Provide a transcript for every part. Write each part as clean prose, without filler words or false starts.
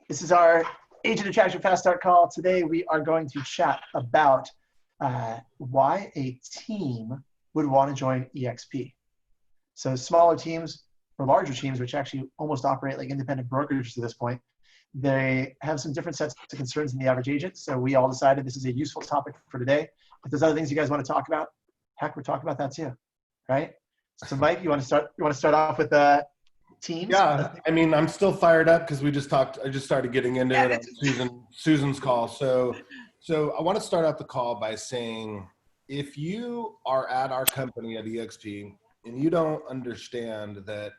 This is our Agent Attraction Fast Start call. Today we are going to chat about why a team would want to join EXP. So smaller teams or larger teams, which actually almost operate like independent brokerages to this point, they have some different sets of concerns than the average agent. So we all decided this is a useful topic for today. If there's other things you guys want to talk about, heck, we're talking about that too, right? So Mike, you want to start off with teams? Yeah, I mean, I'm still fired up because I just started getting into it on Susan's call. So I want to start out the call by saying, if you are at our company at EXP and you don't understand that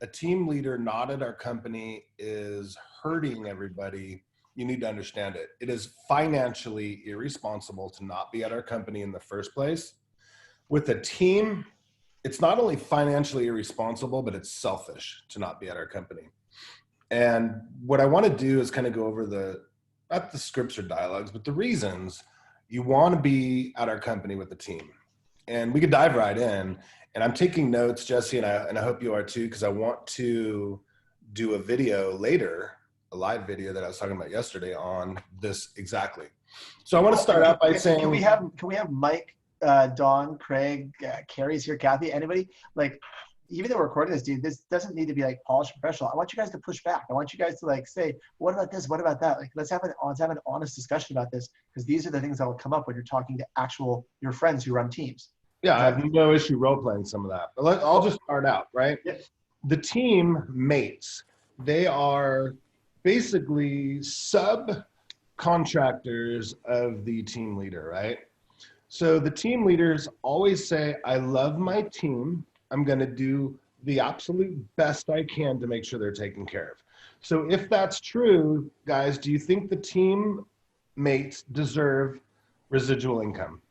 a team leader not at our company is hurting everybody, you need to understand it. It is financially irresponsible to not be at our company in the first place. With a team, it's not only financially irresponsible, but it's selfish to not be at our company. And what I want to do is kind of go over not the scripts or dialogues, but the reasons you want to be at our company with the team. And we could dive right in. And I'm taking notes, Jesse, and I hope you are too, because I want to do a video later, a live video that I was talking about yesterday on this exactly. So I want to start out by saying, can we have Mike, Dawn, Craig, Carrie's here, Kathy, anybody? Like, even though we're recording this, dude, this doesn't need to be like polished professional. I want you guys to push back. I want you guys to like say, what about this? What about that? Like, let's have an honest discussion about this, because these are the things that will come up when you're talking to your friends who run teams. Yeah, I have no issue role-playing some of that. But I'll just start out, right? Yep. The team mates, they are basically subcontractors of the team leader, right? So the team leaders always say, I love my team. I'm going to do the absolute best I can to make sure they're taken care of. So if that's true, guys, do you think the team mates deserve residual income?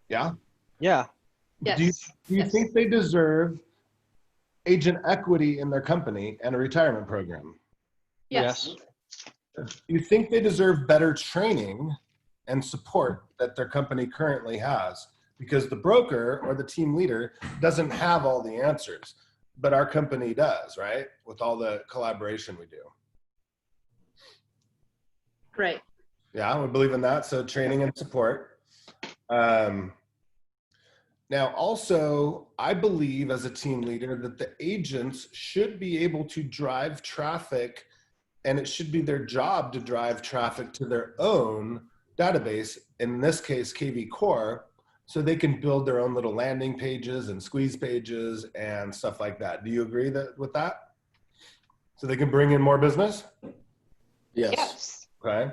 Yeah? Yeah. Yes. Do you think they deserve agent equity in their company and a retirement program? Yes. Do you think they deserve better training and support that their company currently has? Because the broker or the team leader doesn't have all the answers, but our company does, right? With all the collaboration we do. Great. Yeah, we believe in that. So training and support. Now, also, I believe as a team leader that the agents should be able to drive traffic, and it should be their job to drive traffic to their own database, in this case, KV Core, so they can build their own little landing pages and squeeze pages and stuff like that. Do you agree with that? So they can bring in more business? Yes. Okay.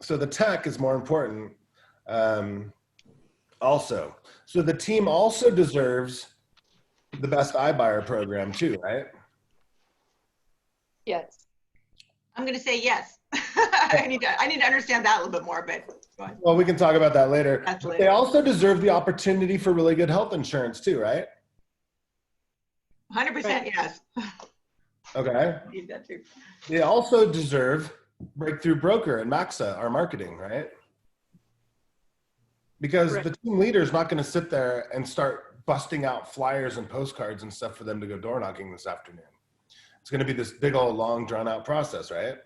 So the tech is more important. Also, so the team also deserves the best iBuyer program too, right? Yes. I'm going to say yes. I need to understand that a little bit more, but go ahead. Well, we can talk about that later. That's later. They also deserve the opportunity for really good health insurance too, right? 100% yes. Okay. Need that too. They also deserve Breakthrough Broker and Maxa, our marketing, right? Because Correct. the team leader is not going to sit there and start busting out flyers and postcards and stuff for them to go door knocking this afternoon. It's going to be this big old long drawn out process, right?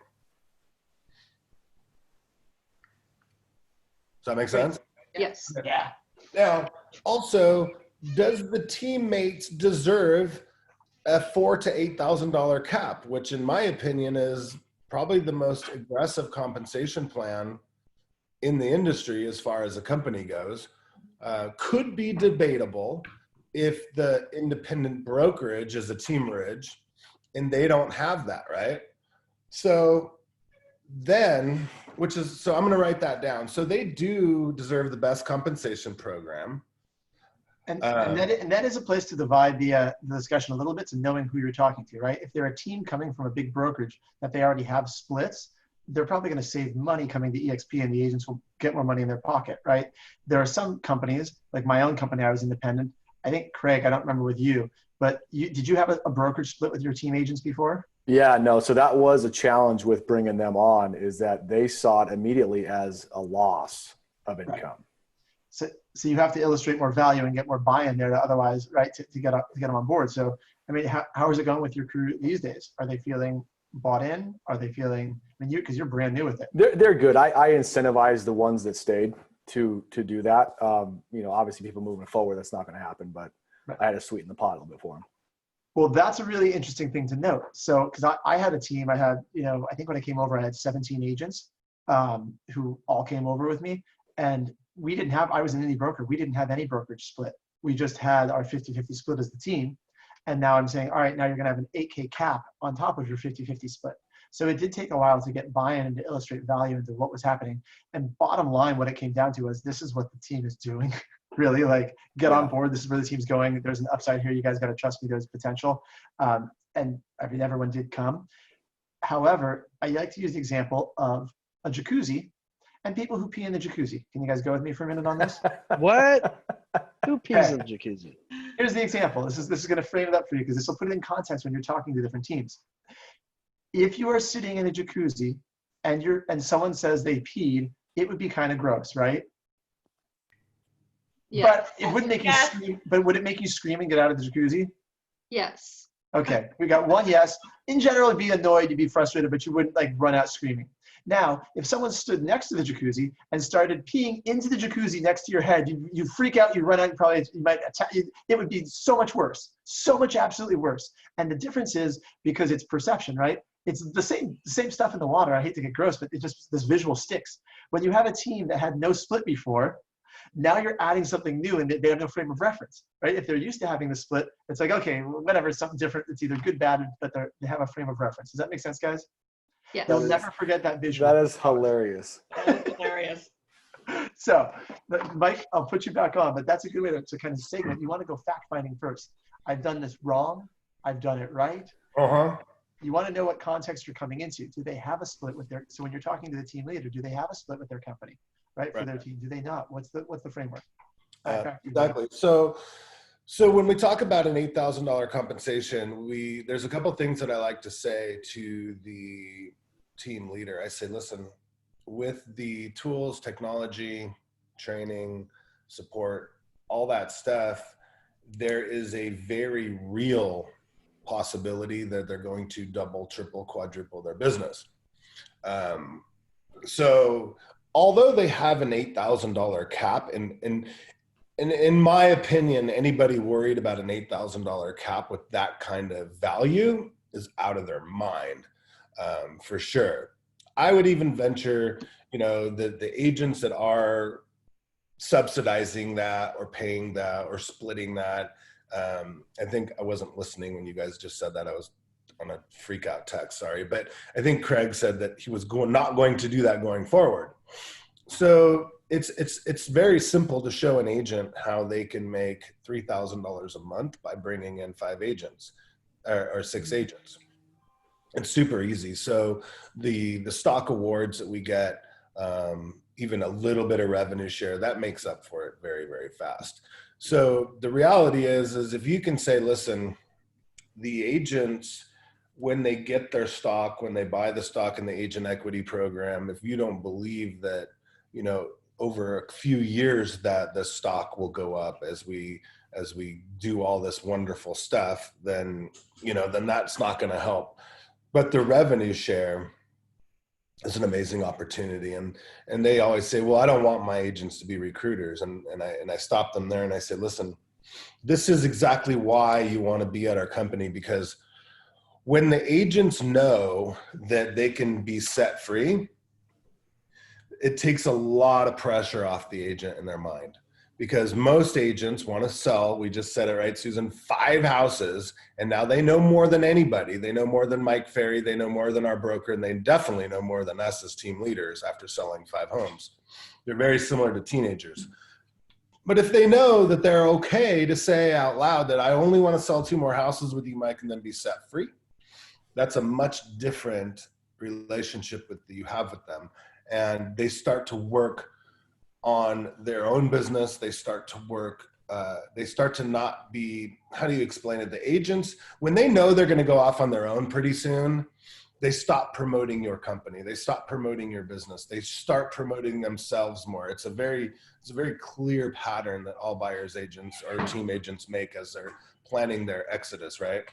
Does that make sense? Yes. Yeah. Now, also, does the teammates deserve a $4,000 to $8,000 cap, which in my opinion is probably the most aggressive compensation plan in the industry as far as a company goes? Could be debatable if the independent brokerage is a teamrage and they don't have that, right? So then, so I'm going to write that down. So they do deserve the best compensation program. And that is a place to divide the discussion a little bit, to knowing who you're talking to, right? If they're a team coming from a big brokerage that they already have splits, they're probably going to save money coming to EXP, and the agents will get more money in their pocket, right? There are some companies, like my own company, I was independent. I think, Craig, I don't remember with you, but did you have a brokerage split with your team agents before? Yeah, no. So that was a challenge with bringing them on, is that they saw it immediately as a loss of income. Right. So you have to illustrate more value and get more buy-in there, otherwise, right, to get them on board. So, I mean, how is it going with your crew these days? Are they feeling bought in? Are they feeling, I mean, because you're brand new with it. They're good. I incentivize the ones that stayed to do that. Obviously people moving forward, that's not going to happen, but Right. I had to sweeten the pot a little bit for them. Well, that's a really interesting thing to note. So, because I had a team, I had, I think when I came over, I had 17 agents who all came over with me. And I was an indie broker. We didn't have any brokerage split. We just had our 50-50 split as the team. And now I'm saying, all right, now you're going to have an 8K cap on top of your 50-50 split. So it did take a while to get buy-in and to illustrate value into what was happening. And bottom line, what it came down to was, this is what the team is doing. Really, like, get on board. This is where the team's going. There's an upside here. You guys got to trust me. There's potential. And I mean, everyone did come. However, I like to use the example of a jacuzzi and people who pee in the jacuzzi. Can you guys go with me for a minute on this? What? Who pees Okay. in the jacuzzi? Here's the example. This is going to frame it up for you, because this will put it in context when you're talking to different teams. If you are sitting in a jacuzzi and someone says they peed, it would be kind of gross, right? Yeah. But it wouldn't make you Yes. scream. But would it make you scream and get out of the jacuzzi? Yes. Okay, we got one yes. In general, you'd be annoyed, you'd be frustrated, but you wouldn't like run out screaming. Now, if someone stood next to the jacuzzi and started peeing into the jacuzzi next to your head, you freak out, you run out, you might attack. It would be so much worse, so much absolutely worse. And the difference is because it's perception, right? It's the same stuff in the water. I hate to get gross, but this visual sticks. When you have a team that had no split before, now you're adding something new and they have no frame of reference, right? If they're used to having the split, it's like, okay, whatever, it's something different. It's either good, bad, but they have a frame of reference. Does that make sense, guys? Yes. They'll never forget that visual. That is hilarious. That was hilarious. So, Mike, I'll put you back on, but that's a good way to kind of segment. You want to go fact finding first. I've done this wrong. I've done it right. You want to know what context you're coming into. Do they have a split with so when you're talking to the team leader, do they have a split with their company, right? For their team, do they not? What's the framework? Exactly. So when we talk about an $8,000 compensation, there's a couple of things that I like to say to the team leader. I say, listen, with the tools, technology, training, support, all that stuff, there is a very real possibility that they're going to double, triple, quadruple their business. So although they have an $8,000 cap, and in my opinion, anybody worried about an $8,000 cap with that kind of value is out of their mind, for sure. I would even venture, the agents that are subsidizing that or paying that or splitting that. I think I wasn't listening when you guys just said that. I was on a freak out text, sorry. But I think Craig said that he was not going to do that going forward. So it's very simple to show an agent how they can make $3,000 a month by bringing in 5 agents or 6 agents. It's super easy. So the stock awards that we get, even a little bit of revenue share, that makes up for it very, very fast. So the reality is if you can say, listen, the agents, when they get their stock, when they buy the stock in the agent equity program, if you don't believe that, over a few years that the stock will go up as we do all this wonderful stuff, then that's not going to help. But the revenue share is an amazing opportunity. And they always say, well, I don't want my agents to be recruiters. And I stop them there and I say, listen, this is exactly why you want to be at our company, because when the agents know that they can be set free, it takes a lot of pressure off the agent in their mind, because most agents want to sell. We just said it right, Susan, 5 houses. And now they know more than anybody. They know more than Mike Ferry. They know more than our broker. And they definitely know more than us as team leaders after selling 5 homes. They're very similar to teenagers. But if they know that they're okay to say out loud that I only want to sell 2 more houses with you, Mike, and then be set free, that's a much different relationship that you have with them. And they start to work on their own business. They start to work, they start to not be, how do you explain it? The agents, when they know they're going to go off on their own pretty soon, they stop promoting your company. They stop promoting your business. They start promoting themselves more. It's a very clear pattern that all buyers agents or team agents make as they're planning their exodus, right?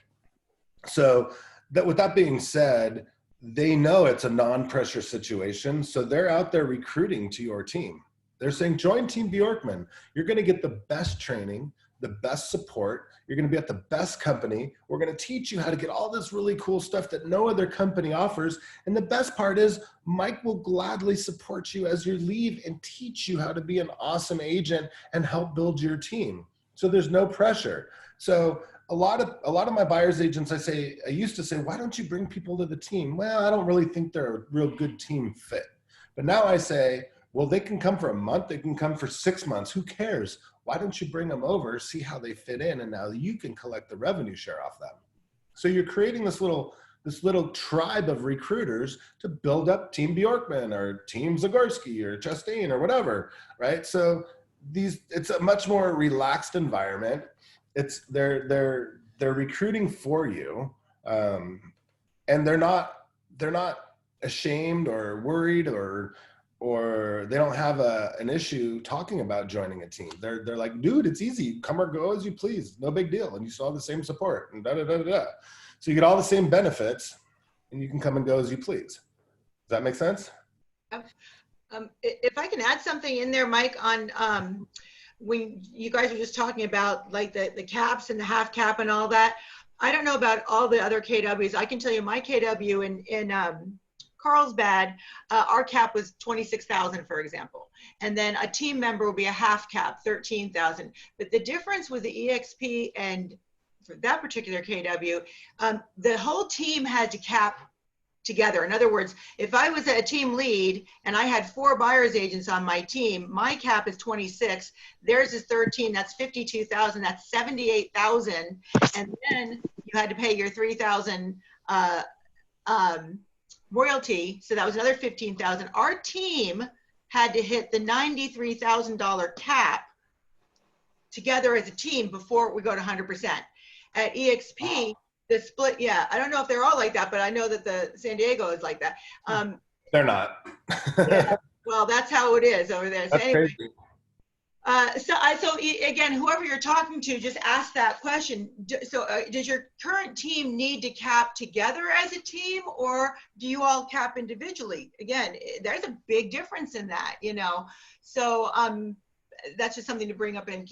So with that being said, they know it's a non-pressure situation. So they're out there recruiting to your team. They're saying, join Team Bjorkman. You're going to get the best training, the best support. You're going to be at the best company. We're going to teach you how to get all this really cool stuff that no other company offers. And the best part is Mike will gladly support you as you leave and teach you how to be an awesome agent and help build your team. So there's no pressure. So a lot of my buyer's agents, I used to say, why don't you bring people to the team? Well, I don't really think they're a real good team fit. But now I say, well, they can come for a month. They can come for 6 months. Who cares? Why don't you bring them over, see how they fit in, and now you can collect the revenue share off them. So you're creating this little tribe of recruiters to build up Team Bjorkman or Team Zagorsky or Chastain or whatever, right? So it's a much more relaxed environment. They're recruiting for you, and they're not ashamed or worried or they don't have an issue talking about joining a team. They're like, dude, it's easy. Come or go as you please. No big deal. And you still have the same support and da-da-da-da-da. So you get all the same benefits and you can come and go as you please. Does that make sense? If I can add something in there, Mike, on when you guys were just talking about like the caps and the half cap and all that. I don't know about all the other KWs. I can tell you my KW in Carlsbad, our cap was 26,000, for example. And then a team member will be a half cap, 13,000. But the difference with the EXP and for that particular KW, the whole team had to cap together. In other words, if I was a team lead and I had 4 buyer's agents on my team, my cap is 26, theirs is 13, that's 52,000, that's 78,000. And then you had to pay your 3,000 royalty, so that was another 15,000. Our team had to hit the $93,000 cap together as a team before we go to 100%. At EXP, the split, yeah, I don't know if they're all like that, but I know that the San Diego is like that. They're not. Yeah, well, that's how it is over there. So That's anyway, crazy. So again, whoever you're talking to, just ask that question. Does your current team need to cap together as a team, or do you all cap individually? Again, there's a big difference in that, you know. So that's just something to bring up and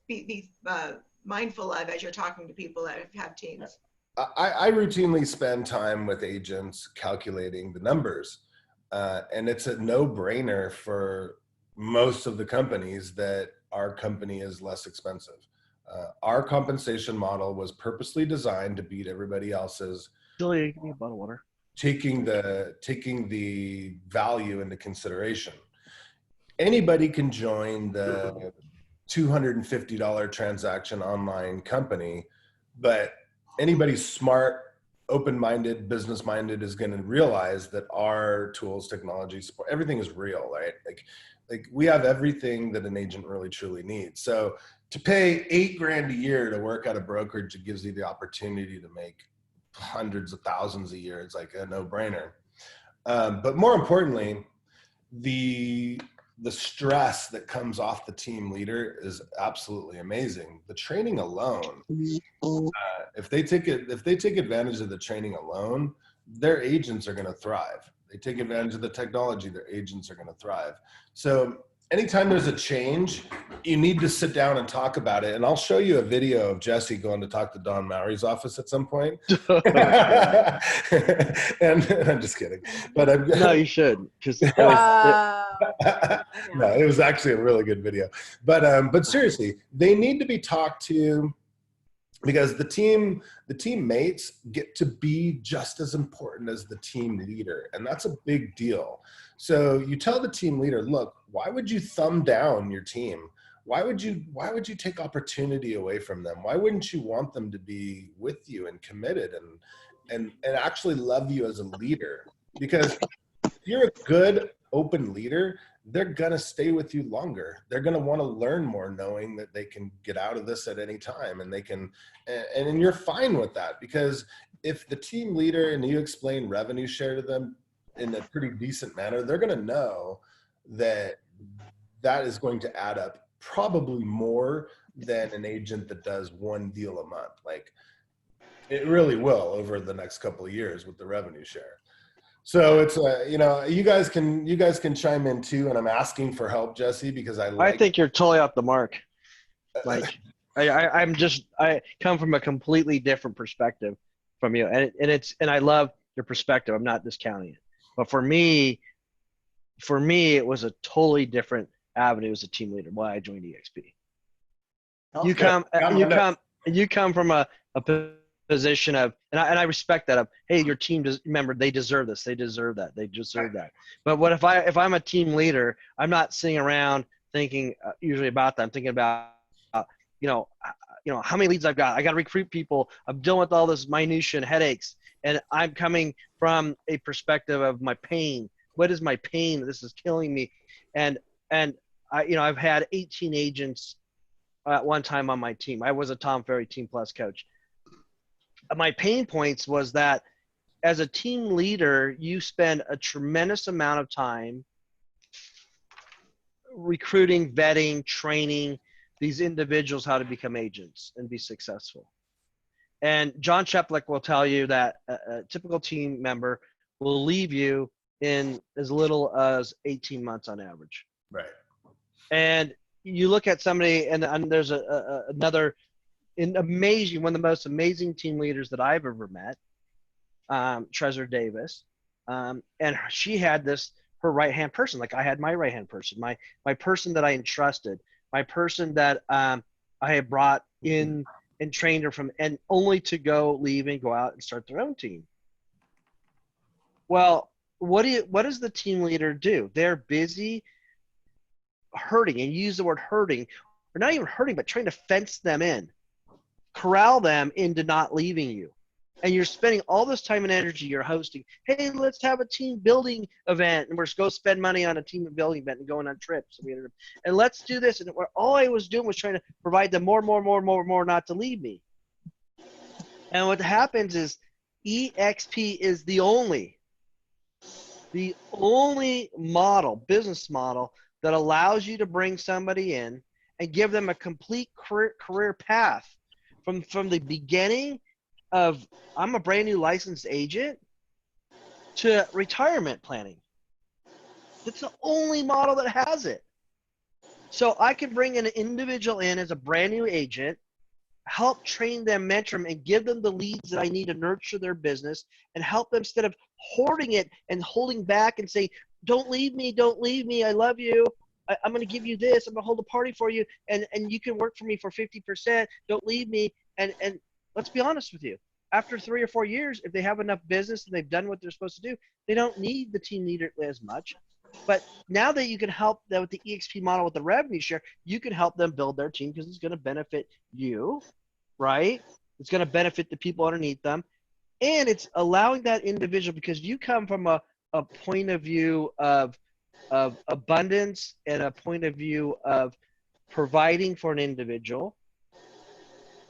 be mindful of as you're talking to people that have teams. I routinely spend time with agents calculating the numbers, and it's a no-brainer for most of the companies that our company is less expensive. Our compensation model was purposely designed to beat everybody else's. Julia, give me a bottle of water. Taking the value into consideration. Anybody can join the $250 transaction online company, but anybody smart, open-minded, business-minded is going to realize that our tools, technology, support, everything is real, right? Like we have everything that an agent really truly needs. So to pay $8,000 a year to work at a brokerage, it gives you the opportunity to make hundreds of thousands a year. It's like a no-brainer. But more importantly, the stress that comes off the team leader is absolutely amazing. The training alone, if they take advantage of the training alone, their agents are going to thrive. They take advantage of the technology, their agents are going to thrive. So anytime there's a change, you need to sit down and talk about it. And I'll show you a video of Jesse going to talk to Don Mowry's office at some point. And I'm just kidding. But No, you should. Just no, it was actually a really good video. But seriously, they need to be talked to, because the teammates get to be just as important as the team leader. And that's a big deal. So you tell the team leader, look, why would you thumb down your team? Why would you take opportunity away from them? Why wouldn't you want them to be with you and committed and actually love you as a leader? Because if you're a good open leader, they're going to stay with you longer. They're going to want to learn more, knowing that they can get out of this at any time, and and you're fine with that, because if the team leader and you explain revenue share to them in a pretty decent manner, they're going to know that is going to add up probably more than an agent that does one deal a month. Like, It really will over the next couple of years with the revenue share. So it's you guys can chime in too, and I'm asking for help, Jesse, because I think you're totally off the mark. Like, I come from a completely different perspective from you, and I love your perspective. I'm not discounting it, but for me, it was a totally different avenue as a team leader. Why I joined EXP. You come from a position of, and I respect that, of, hey, your team does, remember, they deserve this, they deserve that, they deserve that. But what if I'm a team leader, I'm not sitting around thinking usually about that. I'm thinking about how many leads I've got. I got to recruit people. I'm dealing with all this minutia and headaches, and I'm coming from a perspective of my pain. What is my pain? This is killing me. And I've had 18 agents at one time on my team. I was a Tom Ferry Team Plus coach. My pain points was that as a team leader, you spend a tremendous amount of time recruiting, vetting, training these individuals how to become agents and be successful. And John Cheplick will tell you that a typical team member will leave you in as little as 18 months on average. Right. And you look at somebody, and there's another amazing, one of the most amazing team leaders that I've ever met, Treasure Davis, and she had her right-hand person, like I had my right-hand person, my person that I entrusted, my person that I had brought in and trained her from, and only to leave and go out and start their own team. Well, what does the team leader do? They're busy hurting, and use the word hurting, or not even hurting, but trying to fence them in, corral them into not leaving you. And you're spending all this time and energy, you're hosting, hey, let's have a team building event, and we're just go spend money on a team building event and going on trips, and let's do this. And all I was doing was trying to provide them more not to leave me. And what happens is EXP is the only business model that allows you to bring somebody in and give them a complete career path from the beginning of, I'm a brand new licensed agent, to retirement planning. It's the only model that has it. So I can bring an individual in as a brand new agent, help train them, mentor them, and give them the leads that I need to nurture their business, and help them, instead of hoarding it and holding back and say, don't leave me, I love you, I'm going to give you this, I'm going to hold a party for you, and you can work for me for 50%, don't leave me. And let's be honest with you, after 3 or 4 years, if they have enough business and they've done what they're supposed to do, they don't need the team leader as much. But now that you can help them with the EXP model with the revenue share, you can help them build their team, because it's going to benefit you, right? It's going to benefit the people underneath them. And it's allowing that individual, because you come from a point of view of abundance and a point of view of providing for an individual.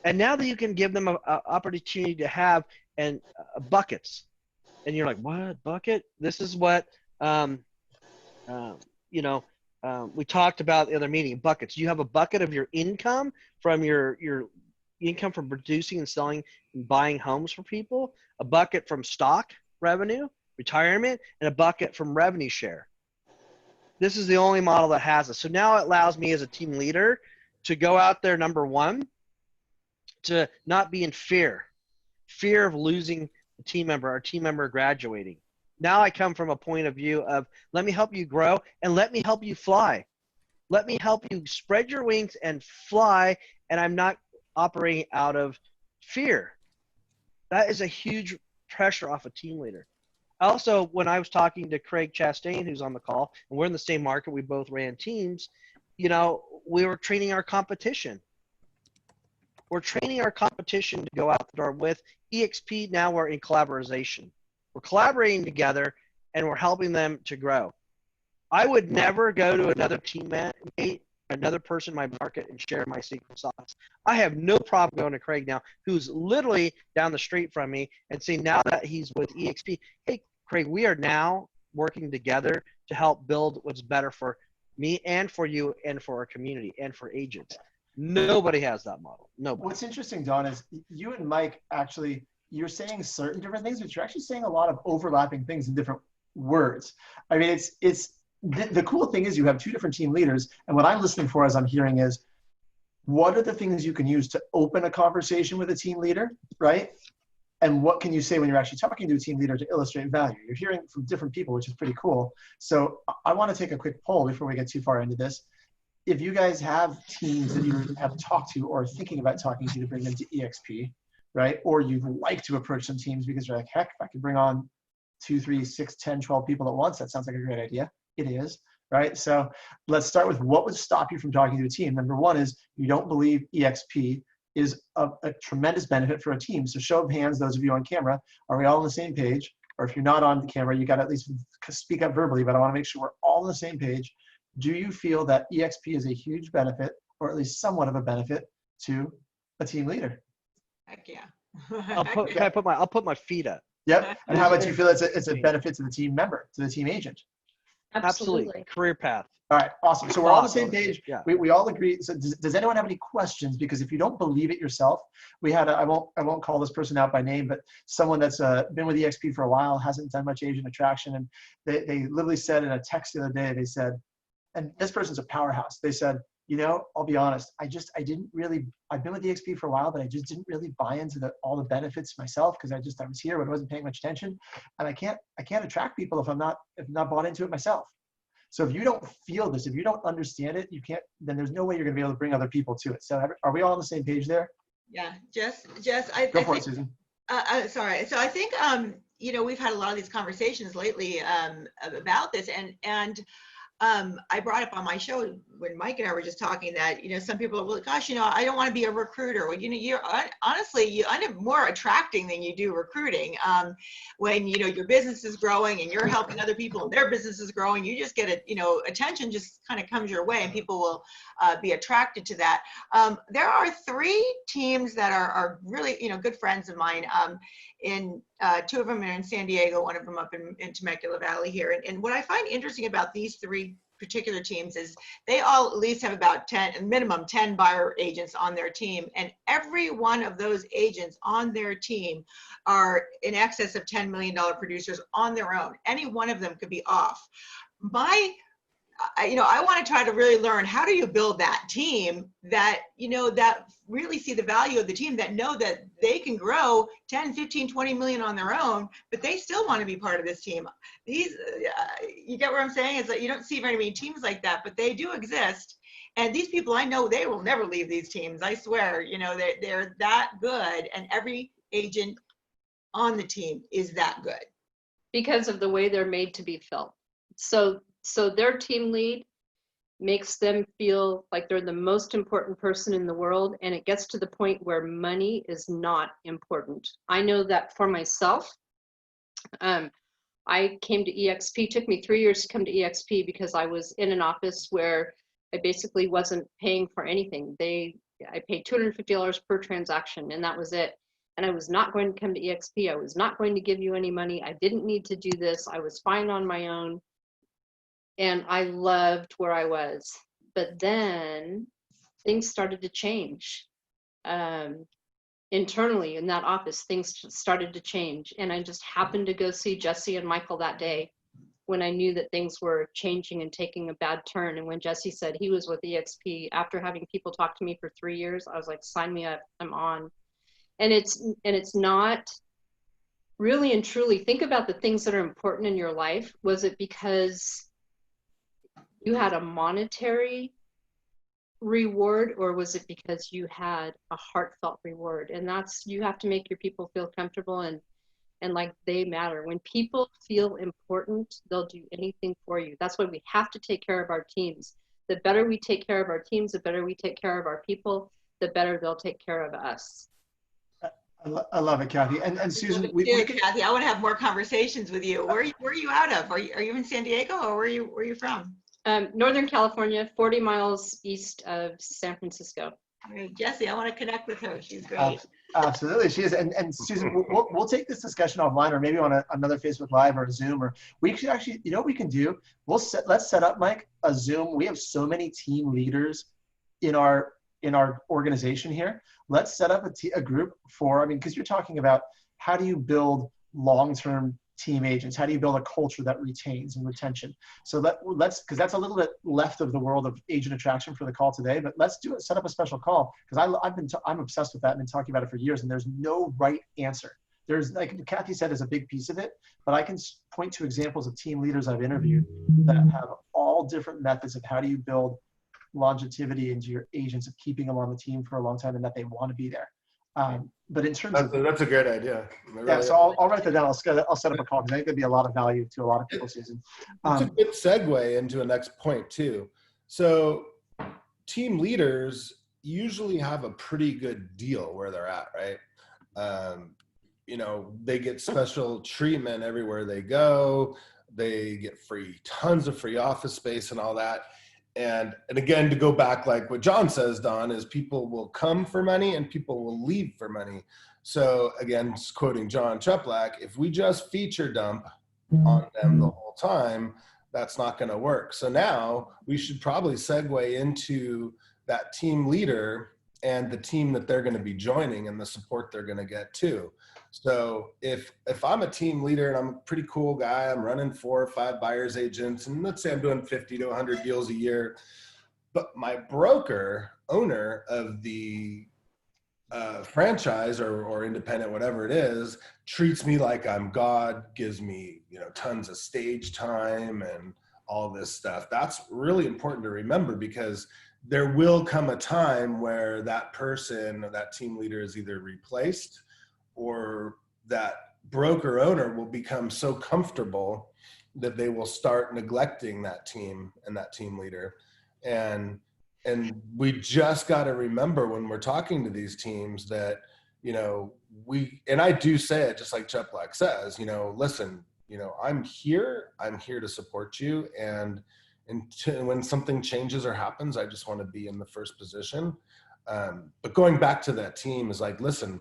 And now that you can give them an opportunity to have buckets, and you're like, what bucket? This is what we talked about in the other meeting. Buckets. You have a bucket of your income from your income from producing and selling and buying homes for people, a bucket from stock revenue, retirement, and a bucket from revenue share. This is the only model that has it. So now it allows me as a team leader to go out there, number one, to not be in fear of losing a team member, our team member graduating. Now I come from a point of view of, let me help you grow, and let me help you fly. Let me help you spread your wings and fly, and I'm not operating out of fear. That is a huge pressure off a team leader. Also, when I was talking to Craig Chastain, who's on the call, and we're in the same market, we both ran teams, we were training our competition. We're training our competition to go out the door with EXP. Now we're in collaboration. We're collaborating together, and we're helping them to grow. I would never go to another teammate, another person in my market, and share my secret sauce. I have no problem going to Craig now, who's literally down the street from me, and saying, now that he's with EXP, hey, Craig, we are now working together to help build what's better for me and for you and for our community and for agents. Nobody has that model. Nobody. What's interesting, Don, is you and Mike actually, you're saying certain different things, but you're actually saying a lot of overlapping things in different words. I mean, the cool thing is you have two different team leaders, and what I'm listening for as I'm hearing is, what are the things you can use to open a conversation with a team leader, right? And what can you say when you're actually talking to a team leader to illustrate value? You're hearing from different people, which is pretty cool. So I want to take a quick poll before we get too far into this. If you guys have teams that you have talked to or are thinking about talking to bring them to EXP, right? Or you'd like to approach some teams because you're like, heck, if I could bring on 2, 3, 6, 10, 12 people at once, that sounds like a great idea. It is, right? So let's start with what would stop you from talking to a team. Number one is you don't believe EXP is a tremendous benefit for a team. So show of hands, those of you on camera, are we all on the same page? Or if you're not on the camera, you got to at least speak up verbally, but I want to make sure we're all on the same page. Do you feel that EXP is a huge benefit, or at least somewhat of a benefit, to a team leader? Heck yeah. I'll put my feet up. Yep. And how about you feel it's a benefit to the team member, to the team agent? Absolutely. Career path. All right, awesome. So we're all on the same page. Yeah. We all agree. So does anyone have any questions? Because if you don't believe it yourself, we had I won't call this person out by name, but someone that's been with EXP for a while, hasn't done much agent attraction, and they literally said in a text the other day, they said, and this person's a powerhouse. They said, I'll be honest, I've been with EXP for a while, but I just didn't really buy into all the benefits myself because I was here, but I wasn't paying much attention, and I can't attract people if I'm not bought into it myself. So if you don't feel this, if you don't understand it, then there's no way you're going to be able to bring other people to it. So are we all on the same page there? Yeah, Jess, Go for it, Susan. Sorry. So I think, we've had a lot of these conversations lately about this, and I brought up on my show when Mike and I were just talking that, some people are, well, gosh, I don't want to be a recruiter. Well, you're honestly, you end up more attracting than you do recruiting. When, your business is growing and you're helping other people and their business is growing, you just get attention just kind of comes your way and people will be attracted to that. There are 3 teams that are really, good friends of mine. In 2 of them are in San Diego, 1 of them up in Temecula Valley here. And what I find interesting about these 3 particular teams is they all at least have about minimum 10 buyer agents on their team. And every one of those agents on their team are in excess of $10 million producers on their own. Any one of them could be off. I want to try to really learn, how do you build that team that, that really see the value of the team, that know that they can grow 10, 15, 20 million on their own, but they still want to be part of this team. You get what I'm saying? Is that you don't see very many teams like that, but they do exist. And these people, I know they will never leave these teams. I swear, they're that good. And every agent on the team is that good. Because of the way they're made to be felt. So their team lead makes them feel like they're the most important person in the world, and it gets to the point where money is not important. I know that for myself. I came to EXP, it took me 3 years to come to EXP because I was in an office where I basically wasn't paying for anything. I paid $250 per transaction, and that was it. And I was not going to come to EXP. I was not going to give you any money. I didn't need to do this. I was fine on my own. And I loved where I was. But then things started to change. Internally in that office, things started to change. And I just happened to go see Jesse and Michael that day when I knew that things were changing and taking a bad turn. And when Jesse said he was with EXP, after having people talk to me for 3 years, I was like, sign me up, I'm on. And it's not really and truly, think about the things that are important in your life. Was it because you had a monetary reward, or was it because you had a heartfelt reward? And that's, you have to make your people feel comfortable and like they matter. When people feel important, they'll do anything for you. That's why we have to take care of our teams. The better we take care of our teams, the better we take care of our people, the better they'll take care of us. I love it, Kathy. And Susan, Kathy, I want to have more conversations with you. Where are you out of? Are you in San Diego, or where are you from? Northern California, 40 miles east of San Francisco. Jesse, I want to connect with her. She's great. Absolutely, she is. And Susan, we'll take this discussion offline, or maybe on another Facebook Live or a Zoom, or we could actually, what we can do? Let's set up, Mike, a Zoom. We have so many team leaders in our in our organization here, let's set up a group for, I mean, because you're talking about how do you build long-term team agents? How do you build a culture that retains and retention? So let's, because that's a little bit left of the world of agent attraction for the call today, but let's do it, set up a special call, because I'm obsessed with that and been talking about it for years, and there's no right answer. There's, like Kathy said, is a big piece of it, but I can point to examples of team leaders I've interviewed that have all different methods of how do you build longevity into your agents, of keeping them on the team for a long time and that they want to be there. But in terms of that's a great idea. Yeah, so I'll write that down. I'll set up a call, because I think there'd be a lot of value to a lot of people, Susan. It's a good segue into a next point too. So team leaders usually have a pretty good deal where they're at, right? You know, they get special treatment everywhere they go. They get tons of free office space and all that. And again, to go back, like what John says, Don, is people will come for money and people will leave for money. So again, just quoting John Cheplack, if we just feature dump on them the whole time, that's not going to work. So now we should probably segue into that team leader and the team that they're going to be joining and the support they're going to get too. So if I'm a team leader and I'm a pretty cool guy, I'm running 4 or 5 buyer's agents, and let's say I'm doing 50 to 100 deals a year, but my broker, owner of the franchise or independent, whatever it is, treats me like I'm God, gives me, you know, tons of stage time and all this stuff. That's really important to remember, because there will come a time where that person or that team leader is either replaced, or that broker owner will become so comfortable that they will start neglecting that team and that team leader. And we just got to remember when we're talking to these teams that, you know, and I do say it just like Chuck Black says, you know, listen, you know, I'm here to support you. And when something changes or happens, I just want to be in the first position. But going back to that team is like, listen,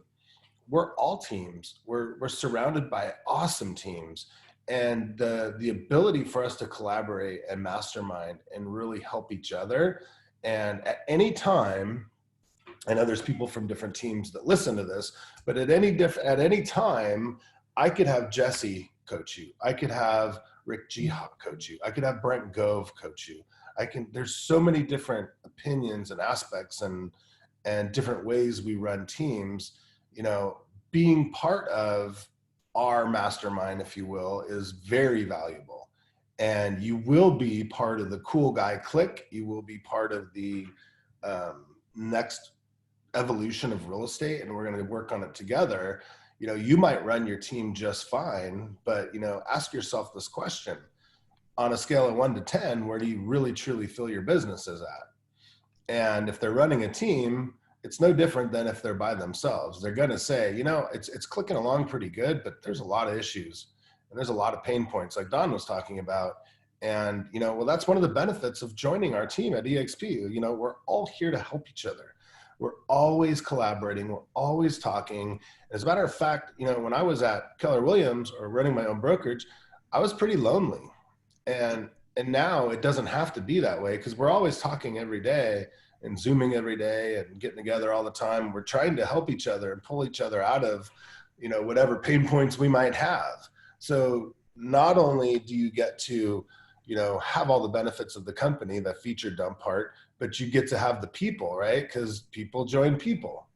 we're all teams. We're surrounded by awesome teams, and the ability for us to collaborate and mastermind and really help each other. And at any time, I know there's people from different teams that listen to this, but at any time, I could have Jesse coach you. I could have Rick G. Hop coach you. I could have Brent Gove coach you. There's so many different opinions and aspects and different ways we run teams. You know, being part of our mastermind, if you will, is very valuable. And you will be part of the cool guy clique. You will be part of the next evolution of real estate, and we're going to work on it together. You know, you might run your team just fine, but, you know, ask yourself this question: on a scale of 1 to 10, where do you really truly feel your business is at? And if they're running a team, it's no different than if they're by themselves. They're going to say, you know, it's clicking along pretty good, but there's a lot of issues and there's a lot of pain points, like Don was talking about. And, you know, well, that's one of the benefits of joining our team at EXP. You know, we're all here to help each other. We're always collaborating. We're always talking. As a matter of fact, you know, when I was at Keller Williams or running my own brokerage, I was pretty lonely. And now it doesn't have to be that way, because we're always talking every day and Zooming every day and getting together all the time. We're trying to help each other and pull each other out of, you know, whatever pain points we might have. So not only do you get to, you know, have all the benefits of the company, that feature dump part, but you get to have the people, right? Because people join people.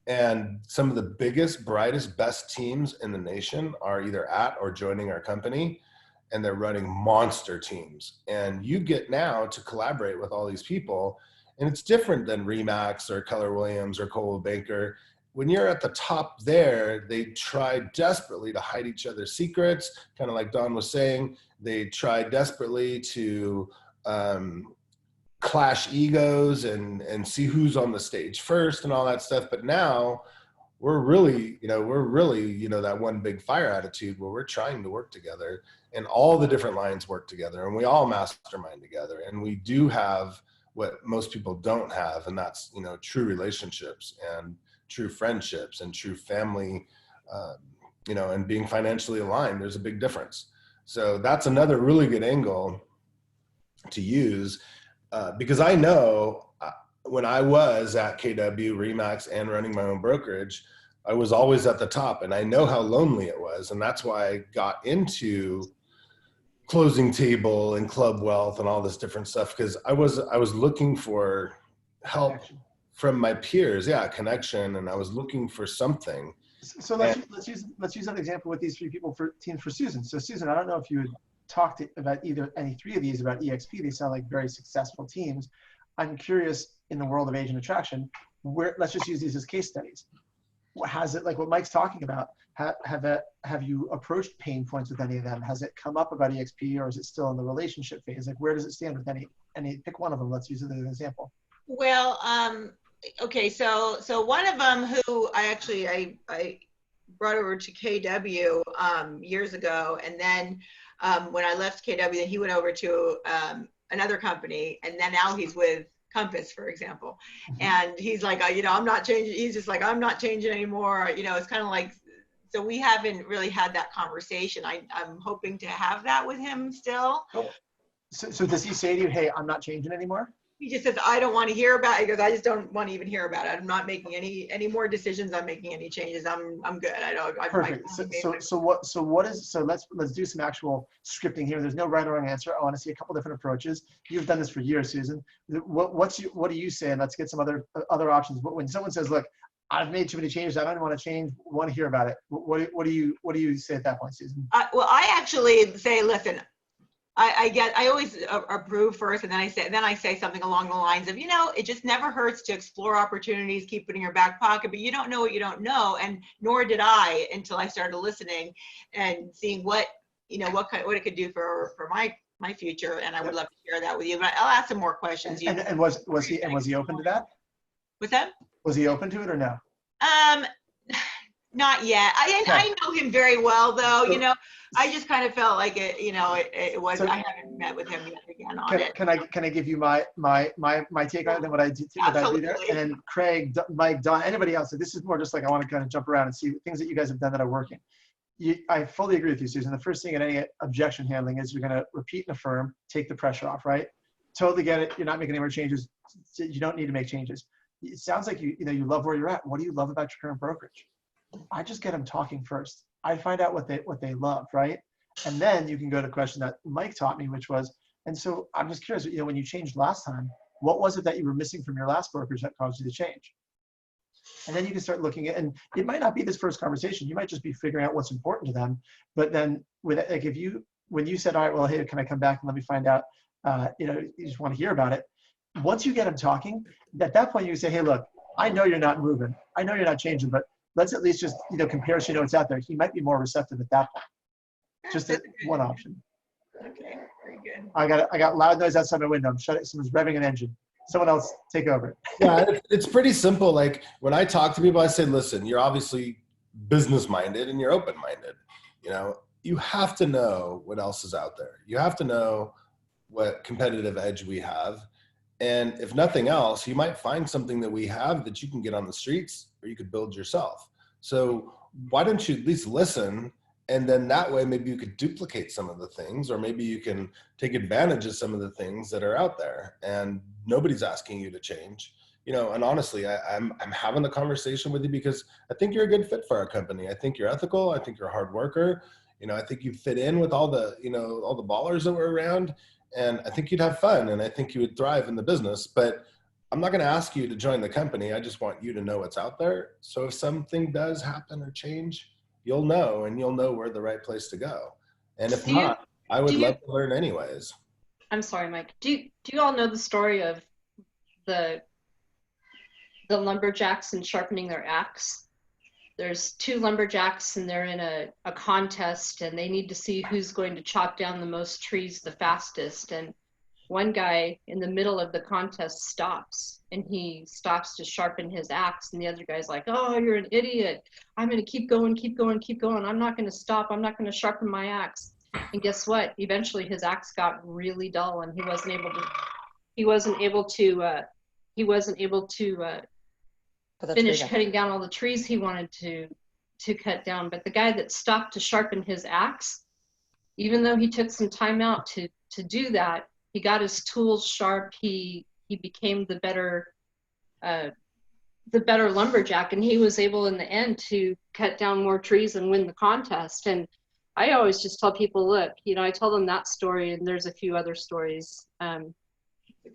And some of the biggest, brightest, best teams in the nation are either at or joining our company, and they're running monster teams. And you get now to collaborate with all these people. And it's different than Remax or Keller Williams or Coldwell Banker. When you're at the top there, they try desperately to hide each other's secrets, kind of like Don was saying. They try desperately to clash egos and see who's on the stage first and all that stuff. But now we're really, that one big fire attitude where we're trying to work together, and all the different lines work together, and we all mastermind together. And we do have what most people don't have, and that's, you know, true relationships and true friendships and true family, you know, and being financially aligned. There's a big difference. So that's another really good angle to use, because I know when I was at KW, Remax, and running my own brokerage, I was always at the top, and I know how lonely it was. And that's why I got into closing table and club wealth and all this different stuff, because I was looking for help from my peers. Yeah, connection. And I was looking for something. So let's use an example with these three people for teams for Susan. So Susan, I don't know if you had talked about any three of these about EXP. They sound like very successful teams. I'm curious, in the world of agent attraction, let's just use these as case studies. Has it, like what Mike's talking about, have you approached pain points with any of them? Has it come up about EXP, or is it still in the relationship phase? Like, where does it stand with any pick one of them? Let's use it as an example. Well, okay, so one of them who I brought over to KW years ago, and then when I left KW, he went over to another company, and then now he's with Compass, for example. And he's like, I'm not changing. He's just like, I'm not changing anymore. It's kind of like, so we haven't really had that conversation. I'm hoping to have that with him still. So does he say to you, hey, I'm not changing anymore? He just says, I don't want to hear about it. He goes, I just don't want to even hear about it. I'm not making any more decisions. I'm making any changes. I'm good. Perfect. So let's do some actual scripting here. There's no right or wrong answer. I want to see a couple different approaches. You've done this for years, Susan. What do you say? And let's get some other options. But when someone says, look, I've made too many changes, I don't want to change, want to hear about it. What do you say at that point, Susan? Well, I actually say, listen, I always approve first, and then I say something along the lines of, it just never hurts to explore opportunities, keep it in your back pocket, but you don't know what you don't know, and nor did I until I started listening and seeing what it could do for my future, and I would love to share that with you. But I'll ask some more questions. And was he open to that? What's that? Was he open to it or no? Not yet. I know him very well, though. I just kind of felt like it. It was. So, I haven't met with him yet again on it. Can I give you my take on it and what I did there? And then Craig, Mike, Don, anybody else. So this is more just like I want to kind of jump around and see things that you guys have done that are working. I fully agree with you, Susan. The first thing in any objection handling is you're going to repeat and affirm, take the pressure off, right? Totally get it. You're not making any more changes. You don't need to make changes. It sounds like you love where you're at. What do you love about your current brokerage? I just get them talking first. I find out what they love, right? And then you can go to the question that Mike taught me, which was, and so I'm just curious, when you changed last time, what was it that you were missing from your last brokerage that caused you to change? And then you can start looking at, and it might not be this first conversation. You might just be figuring out what's important to them. But then when you said, all right, well, hey, can I come back and let me find out, you just want to hear about it. Once you get them talking, at that point you say, hey, look, I know you're not moving. I know you're not changing, but let's at least just, compare so you know what's out there. He might be more receptive at that point. Just one option. Okay, very good. I got loud noise outside my window. Someone's revving an engine. Someone else take over. Yeah, it's pretty simple. Like when I talk to people, I say, listen, you're obviously business-minded and you're open-minded. You have to know what else is out there. You have to know what competitive edge we have. And if nothing else, you might find something that we have that you can get on the streets or you could build yourself. So why don't you at least listen? And then that way, maybe you could duplicate some of the things, or maybe you can take advantage of some of the things that are out there, and nobody's asking you to change. And honestly, I'm having the conversation with you because I think you're a good fit for our company. I think you're ethical. I think you're a hard worker. I think you fit in with all the ballers that were around. And I think you'd have fun, and I think you would thrive in the business. But I'm not going to ask you to join the company. I just want you to know what's out there. So if something does happen or change, you'll know, and you'll know where the right place to go. And if not, I would love to learn anyways. I'm sorry, Mike. Do you all know the story of the lumberjacks and sharpening their axe? There's two lumberjacks and they're in a contest, and they need to see who's going to chop down the most trees the fastest. And one guy in the middle of the contest stops, and he stops to sharpen his axe. And the other guy's like, oh, you're an idiot. I'm going to keep going. I'm not going to stop. I'm not going to sharpen my axe. And guess what? Eventually his axe got really dull, and he wasn't able to finish cutting down all the trees he wanted to cut down. But the guy that stopped to sharpen his axe, even though he took some time out to do that, he got his tools sharp. He became the better the better lumberjack, and he was able in the end to cut down more trees and win the contest. And I always just tell people, look, you know, I tell them that story, and there's a few other stories. I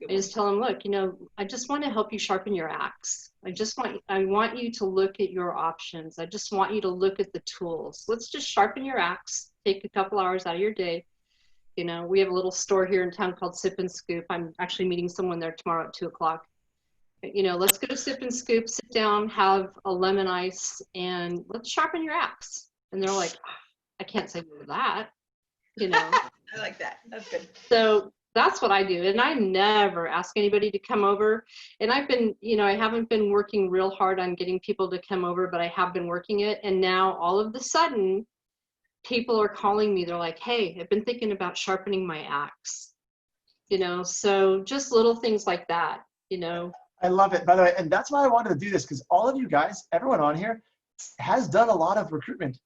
just tell them, look, you know, I just want to help you sharpen your axe. I want you to look at your options. I just want you to look at the tools. Let's just sharpen your axe. Take a couple hours out of your day. You know, we have a little store here in town called Sip and Scoop. I'm actually meeting someone there tomorrow at 2:00. You know, let's go to Sip and Scoop, sit down, have a lemon ice, and let's sharpen your axe. And they're like, oh, I can't say no to that, you know. I like that. That's good. So that's what I do. And I never ask anybody to come over. And I've been, you know, I haven't been working real hard on getting people to come over, but I have been working it. And now all of a sudden, people are calling me. They're like, hey, I've been thinking about sharpening my axe. You know, so just little things like that, you know. I love it, by the way. And that's why I wanted to do this, because all of you guys, everyone on here has done a lot of recruitment.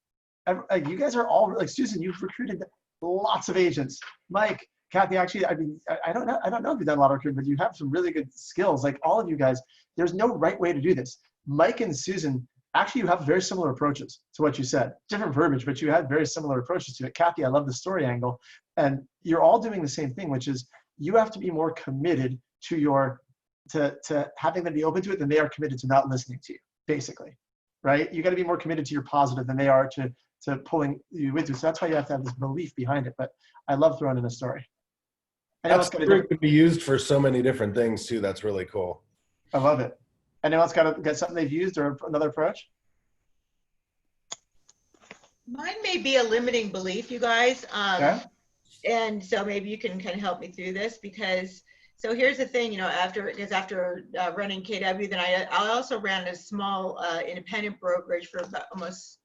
Like, you guys are all, like Susan, you've recruited lots of agents. Mike, Kathy, actually, I mean, I don't know if you've done a lot of recruitment, but you have some really good skills. Like, all of you guys, there's no right way to do this. Mike and Susan, actually, you have very similar approaches to what you said. Different verbiage, but you had very similar approaches to it. Kathy, I love the story angle. And you're all doing the same thing, which is you have to be more committed to your, to having them be open to it than they are committed to not listening to you, basically, right? You got to be more committed to your positive than they are to pulling you into. So that's why you have to have this belief behind it. But I love throwing in a story. That's true. It could be used for so many different things too. That's really cool. I love it. Anyone else got something they've used or another approach? Mine may be a limiting belief, you guys. Okay. And so maybe you can kind of help me through this, because so here's the thing, you know, after running KW, then I also ran a small independent brokerage for about almost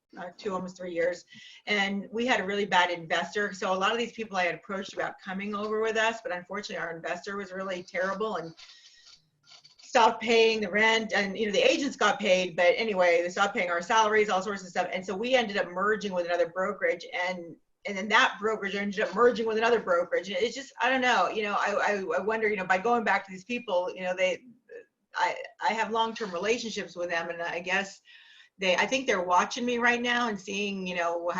3 years. And we had a really bad investor. So a lot of these people I had approached about coming over with us, but unfortunately our investor was really terrible and stopped paying the rent, and you know, the agents got paid, but anyway, they stopped paying our salaries, all sorts of stuff. And so we ended up merging with another brokerage, and then that brokerage ended up merging with another brokerage. And it's just, I don't know, you know, I wonder, you know, by going back to these people, you know, I have long-term relationships with them, and I guess I think they're watching me right now and seeing, you know,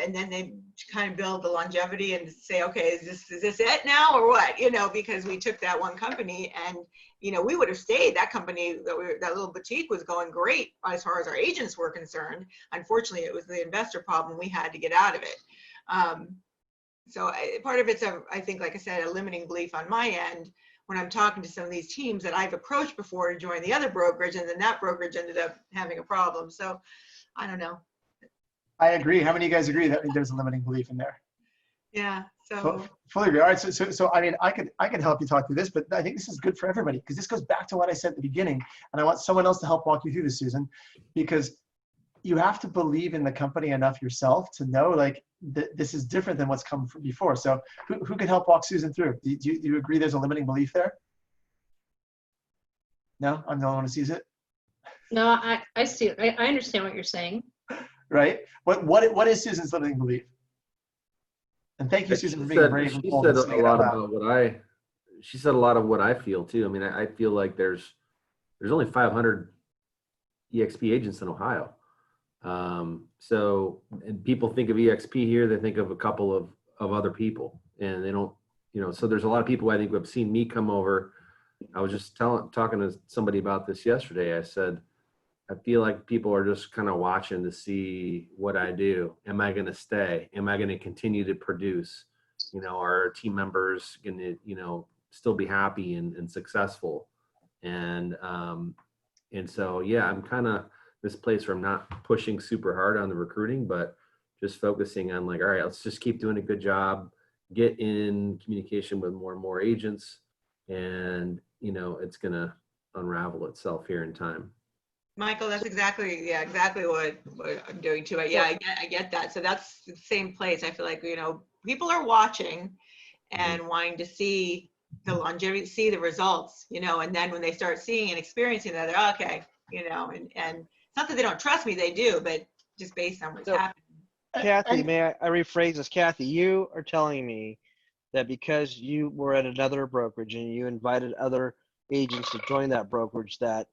and then they kind of build the longevity and say, okay, is this it now or what? You know, because we took that one company, and, you know, we would have stayed. That company, that little boutique was going great as far as our agents were concerned. Unfortunately, it was the investor problem. We had to get out of it. So part of it's, I think, like I said, a limiting belief on my end when I'm talking to some of these teams that I've approached before to join the other brokerage, and then that brokerage ended up having a problem. So I don't know. I agree. How many of you guys agree that there's a limiting belief in there? Yeah. So fully agree. All right. So I mean, I could help you talk through this, but I think this is good for everybody, because this goes back to what I said at the beginning, and I want someone else to help walk you through this, Susan, because you have to believe in the company enough yourself to know, like, this is different than what's come from before. So who can help walk Susan through? Do you agree there's a limiting belief there? No, I'm the only one who sees it. No, I see it. I understand what you're saying. Right. What is Susan's limiting belief? And thank you, Susan, for being brave and bold. She said a lot about she said a lot of what I feel too. I mean, I feel like there's only 500 EXP agents in Ohio. So, and people think of EXP here, they think of a couple of other people, and they don't, you know, so there's a lot of people I think who have seen me come over. I was just talking to somebody about this yesterday. I said, I feel like people are just kind of watching to see what I do. Am I going to stay? Am I going to continue to produce? You know, are our team members going to, you know, still be happy and successful? And so, yeah, I'm kind of this place where I'm not pushing super hard on the recruiting, but just focusing on, like, all right, let's just keep doing a good job, get in communication with more and more agents, and, you know, it's going to unravel itself here in time. Michael, that's exactly what I'm doing too. I get that. So that's the same place. I feel like, you know, people are watching and wanting to see the longevity, see the results, you know, and then when they start seeing and experiencing that, they're okay, you know, and it's not that they don't trust me, they do, but just based on what's happening. Kathy, may I rephrase this? Kathy, you are telling me that because you were at another brokerage and you invited other agents to join that brokerage, that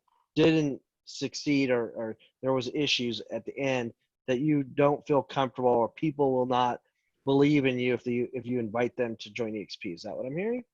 didn't succeed or there was issues at the end that you don't feel comfortable or people will not believe in you if you invite them to join EXP. Is that what I'm hearing?